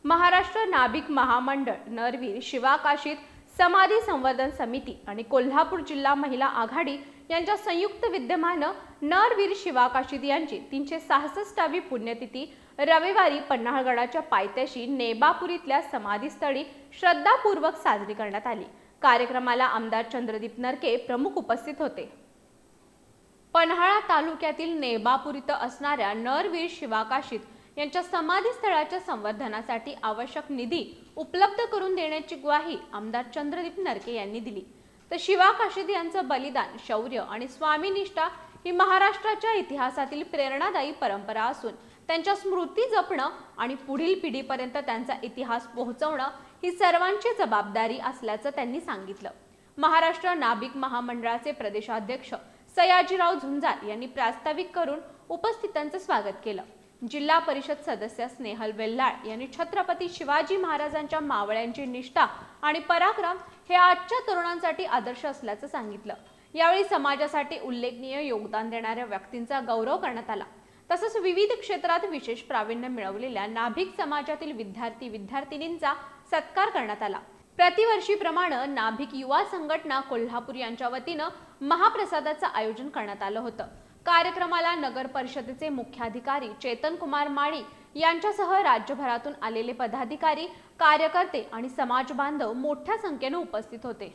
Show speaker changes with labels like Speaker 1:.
Speaker 1: महाराष्ट्र नाभिक महामंडळ, नरवीर शिवाकाशीत समाधी संवर्धन समिती आणि कोल्हापूर जिल्हा महिला आघाडी यांच्या संयुक्त विद्यमानं नरवीर शिवाकाशीत यांची 366वी पुण्यतिथी रविवारी पन्हाळगडाच्या पायथ्याशी नेबापूर समाधीस्थळी श्रद्धापूर्वक साजरी करण्यात आली। कार्यक्रमाला आमदार चंद्रदीप नरके प्रमुख उपस्थित होते। पन्हाळा तालुक्यातील नेबापूर इथं असणाऱ्या नरवीर शिवाकाशीत यांच्या समाधीस्थळाच्या संवर्धनासाठी आवश्यक निधी उपलब्ध करून देण्याची ग्वाही आमदार चंद्रदीप नरके यांनी दिली। तर शिवाकाशीत यांचं बलिदान, शौर्य आणि स्वामीनिष्ठा ही महाराष्ट्राच्या इतिहासातील प्रेरणादायी परंपरा असून त्यांच्या स्मृती जपणं आणि पुढील पिढीपर्यंत त्यांचा इतिहास पोहोचवणं ही सर्वांची जबाबदारी असल्याचं त्यांनी सांगितलं। महाराष्ट्र नाभिक महामंडळाचे प्रदेशाध्यक्ष सयाजीराव झुंजार यांनी प्रास्ताविक करून उपस्थितांचं स्वागत केलं। जिल्हा परिषद सदस्य स्नेहल वेल्लाळ यांनी छत्रपती शिवाजी महाराजांच्या मावळ्यांची निष्ठा आणि पराक्रम हे आजच्या तरुणांसाठी आदर्श असल्याचं सांगितलं। यावेळी समाजासाठी उल्लेखनीय योगदान देणाऱ्या व्यक्तींचा गौरव करण्यात आला। तसंच विविध क्षेत्रात विशेष प्रावीण्य मिळवलेल्या नाभिक समाजातील विद्यार्थी-विद्यार्थिनींचा सत्कार करण्यात आला। प्रतिवर्षीप्रमाणे नाभिक युवा संघटना कोल्हापूर यांच्या वतीनं महाप्रसादाचं आयोजन करण्यात आलं होतं। कार्यक्रमाला नगर परिषदेचे मुख्याधिकारी चेतन कुमार माळी यांच्यासह राज्यभरातून आलेले पदाधिकारी, कार्यकर्ते आणि समाज बांधव मोठ्या संख्येने उपस्थित होते।